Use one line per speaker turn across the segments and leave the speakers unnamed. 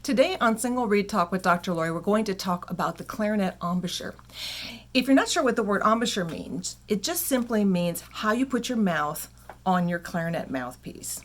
Today on Single Read Talk with Dr. Lori, we're going to talk about the Clarinet Embouchure. If you're not sure what the word embouchure means, it just simply means how you put your mouth on your clarinet mouthpiece.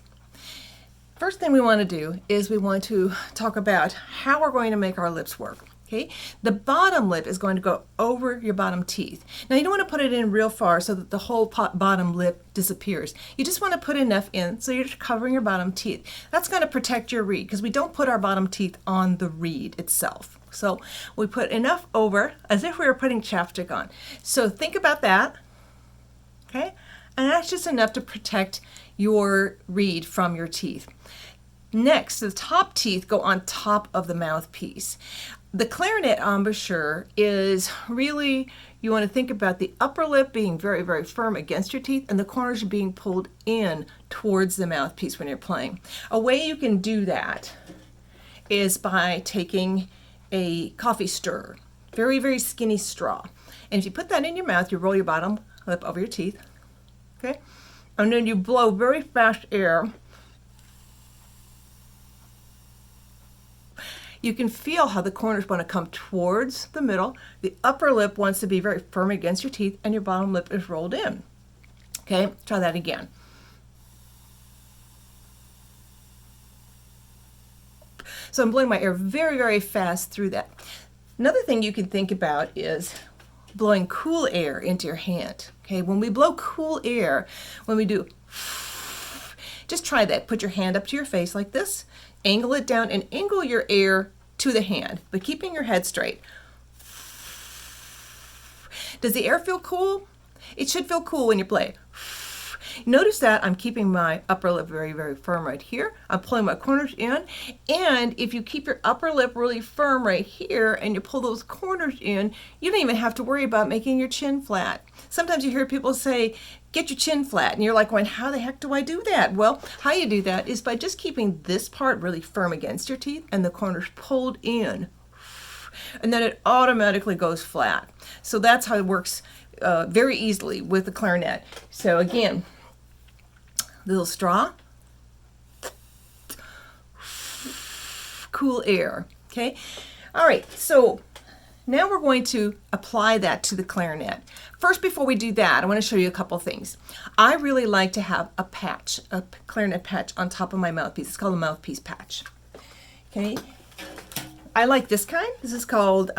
First thing we want to do is we want to talk about how we're going to make our lips work. Okay, the bottom lip is going to go over your bottom teeth. Now you don't want to put it in real far so that the whole bottom lip disappears. You just want to put enough in so you're covering your bottom teeth. That's going to protect your reed because we don't put our bottom teeth on the reed itself. So we put enough over as if we were putting chapstick on. So think about that. Okay, and that's just enough to protect your reed from your teeth. Next, the top teeth go on top of the mouthpiece. The clarinet embouchure is really, you want to think about the upper lip being very, very firm against your teeth and the corners being pulled in towards the mouthpiece when you're playing. A way you can do that is by taking a coffee stirrer, very, very skinny straw. And if you put that in your mouth, you roll your bottom lip over your teeth, okay? And then you blow very fast air. You can feel how the corners want to come towards the middle. The upper lip wants to be very firm against your teeth, and your bottom lip is rolled in. Okay, try that again. So I'm blowing my air very, very fast through that. Another thing you can think about is blowing cool air into your hand. Okay, when we blow cool air, when we do, just try that. Put your hand up to your face like this. Angle it down and angle your air to the hand, but keeping your head straight. Does the air feel cool? It should feel cool when you play. Notice that I'm keeping my upper lip very, very firm right here. I'm pulling my corners in, and if you keep your upper lip really firm right here and you pull those corners in, you don't even have to worry about making your chin flat. Sometimes you hear people say, get your chin flat, and you're like going, how the heck do I do that? Well, how you do that is by just keeping this part really firm against your teeth and the corners pulled in, and then it automatically goes flat. So that's how it works very easily with the clarinet. So again, little straw, cool air, okay? All right, so now we're going to apply that to the clarinet. First, before we do that, I want to show you a couple things. I really like to have a patch, a clarinet patch on top of my mouthpiece. It's called a mouthpiece patch, okay? I like this kind. This is called,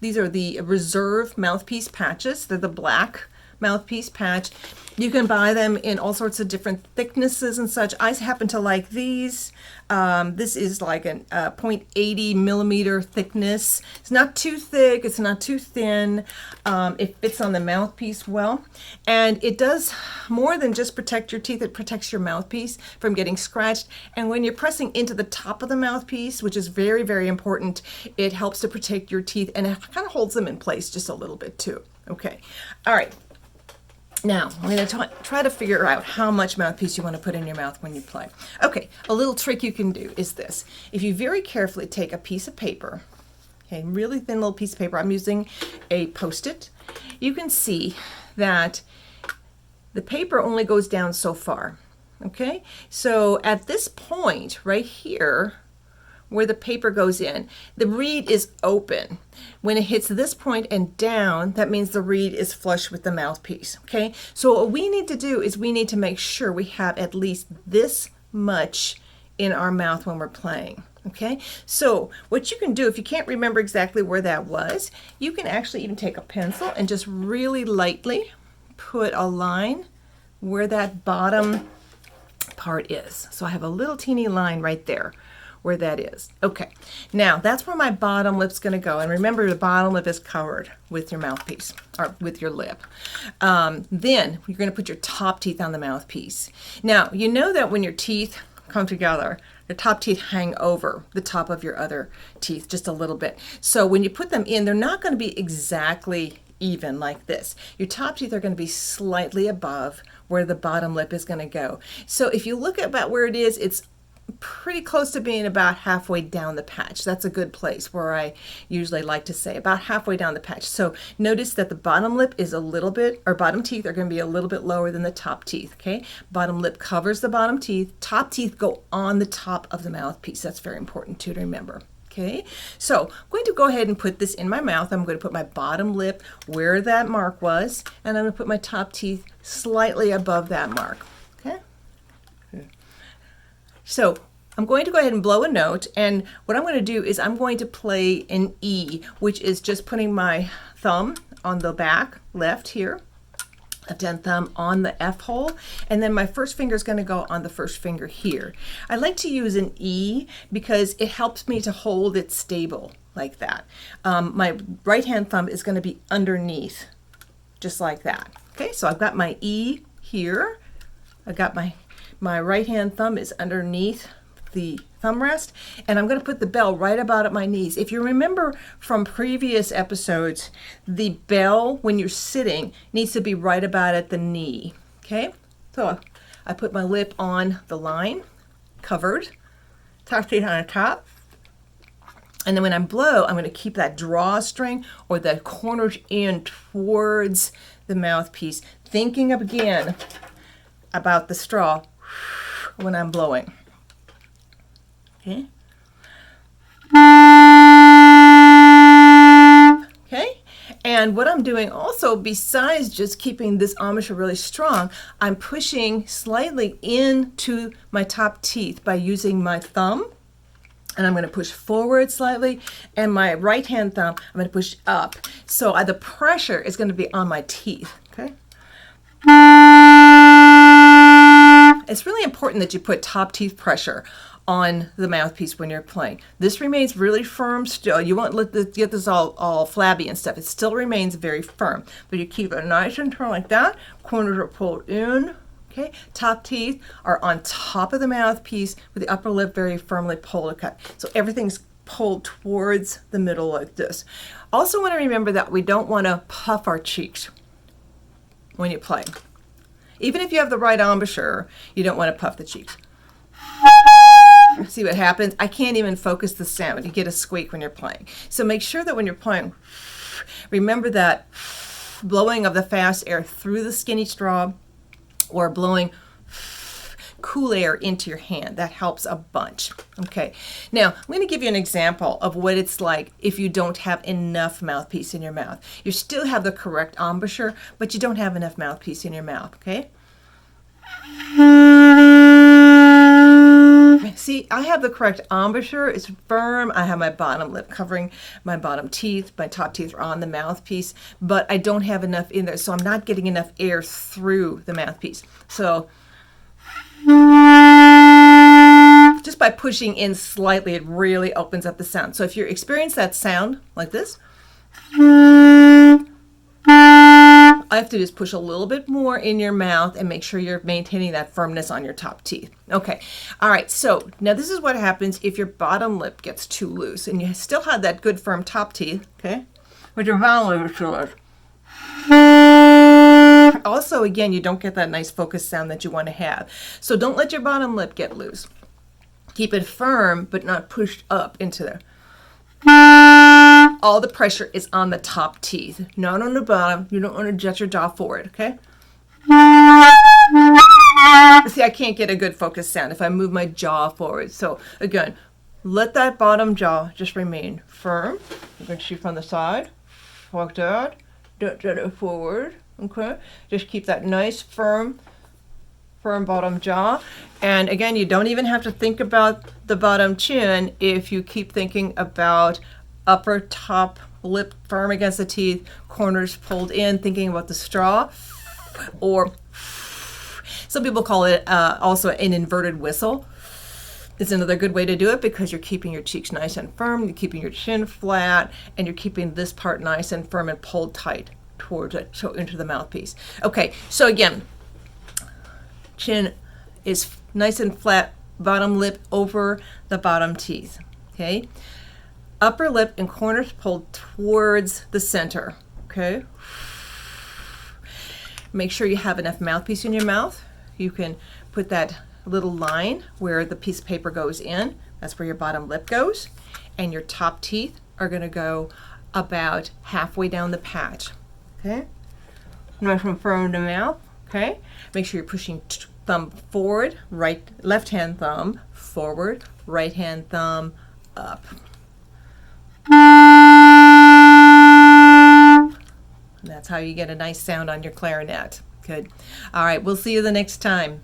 these are the reserve mouthpiece patches. They're the black mouthpiece patch. You can buy them in all sorts of different thicknesses and such. I happen to like these. This is like a 0.80 millimeter thickness. It's not too thick, it's not too thin. It fits on the mouthpiece well. And it does more than just protect your teeth, it protects your mouthpiece from getting scratched. And when you're pressing into the top of the mouthpiece, which is very, very important, it helps to protect your teeth and it kind of holds them in place just a little bit too. Okay, all right. Now, I'm going to try to figure out how much mouthpiece you want to put in your mouth when you play. Okay, a little trick you can do is this. If you very carefully take a piece of paper, okay, really thin little piece of paper, I'm using a Post-it, you can see that the paper only goes down so far, okay? So at this point right here, where the paper goes in, the reed is open. When it hits this point and down, that means the reed is flush with the mouthpiece, okay? So what we need to do is we need to make sure we have at least this much in our mouth when we're playing, okay? So what you can do, if you can't remember exactly where that was, you can actually even take a pencil and just really lightly put a line where that bottom part is. So I have a little teeny line right there where that is. Okay, now that's where my bottom lip's going to go. And remember, the bottom lip is covered with your mouthpiece, or with your lip. Then you're going to put your top teeth on the mouthpiece. Now, you know that when your teeth come together, your top teeth hang over the top of your other teeth just a little bit. So when you put them in, they're not going to be exactly even like this. Your top teeth are going to be slightly above where the bottom lip is going to go. So if you look at about where it is, it's pretty close to being about halfway down the patch. That's a good place where I usually like to say about halfway down the patch. So notice that the bottom lip is a little bit, or bottom teeth are going to be a little bit lower than the top teeth, okay? Bottom lip covers the bottom teeth. Top teeth go on the top of the mouthpiece. That's very important too to remember. Okay, so I'm going to go ahead and put this in my mouth. I'm going to put my bottom lip where that mark was, and I'm going to put my top teeth slightly above that mark. Okay, so I'm going to go ahead and blow a note, and what I'm going to do is I'm going to play an E, which is just putting my thumb on the back left here, left hand thumb on the F hole, and then my first finger is going to go on the first finger here. I like to use an E because it helps me to hold it stable like that. My right hand thumb is going to be underneath, just like that. Okay, so I've got my E here. I've got my right hand thumb is underneath the thumb rest, and I'm going to put the bell right about at my knees. If you remember from previous episodes, the bell when you're sitting needs to be right about at the knee. Okay, so I put my lip on the line, covered, top teeth on the top, and then when I blow, I'm going to keep that drawstring or the corners in towards the mouthpiece, thinking again about the straw when I'm blowing. Okay. Okay. And what I'm doing also, besides just keeping this embouchure really strong, I'm pushing slightly into my top teeth by using my thumb. And I'm going to push forward slightly, and my right hand thumb, I'm going to push up. So the pressure is going to be on my teeth. Okay. It's really important that you put top teeth pressure on the mouthpiece when you're playing. This remains really firm still. You won't get this all flabby and stuff. It still remains very firm, but you keep it nice and firm like that. Corners are pulled in. Okay, top teeth are on top of the mouthpiece with the upper lip very firmly pulled cut. So everything's pulled towards the middle like this. Also want to remember that we don't want to puff our cheeks when you play. Even if you have the right embouchure, you don't want to puff the cheeks. See what happens? I can't even focus the sound. You get a squeak when you're playing. So make sure that when you're playing, remember that blowing of the fast air through the skinny straw or blowing cool air into your hand. That helps a bunch. Okay, now I'm going to give you an example of what it's like if you don't have enough mouthpiece in your mouth. You still have the correct embouchure, but you don't have enough mouthpiece in your mouth, okay? See, I have the correct embouchure. It's firm. I have my bottom lip covering my bottom teeth. My top teeth are on the mouthpiece, but I don't have enough in there, so I'm not getting enough air through the mouthpiece. So just by pushing in slightly, it really opens up the sound. So if you experience that sound like this, I have to just push a little bit more in your mouth and make sure you're maintaining that firmness on your top teeth. Okay, all right, so now this is what happens if your bottom lip gets too loose and you still have that good firm top teeth, okay, but your bottom lip is too loose. Also, again, you don't get that nice focused sound that you want to have. So don't let your bottom lip get loose. Keep it firm, but not pushed up into there. All the pressure is on the top teeth, not on the bottom. You don't want to jet your jaw forward, okay? See, I can't get a good focused sound if I move my jaw forward. So again, let that bottom jaw just remain firm. You can shoot from the side, like that. Don't jet it forward, okay? Just keep that nice firm bottom jaw. And again, you don't even have to think about the bottom chin if you keep thinking about upper top lip firm against the teeth, corners pulled in, thinking about the straw, or some people call it also an inverted whistle. It's another good way to do it because you're keeping your cheeks nice and firm, you're keeping your chin flat, and you're keeping this part nice and firm and pulled tight towards it, so into the mouthpiece. Okay, so again, chin is nice and flat, bottom lip over the bottom teeth, okay? Upper lip and corners pulled towards the center, okay? Make sure you have enough mouthpiece in your mouth. You can put that little line where the piece of paper goes in. That's where your bottom lip goes. And your top teeth are going to go about halfway down the patch. Okay? Now from firm to mouth. Okay? Make sure you're pushing thumb forward, left hand thumb forward, right hand thumb up. And that's how you get a nice sound on your clarinet. Good. All right, we'll see you the next time.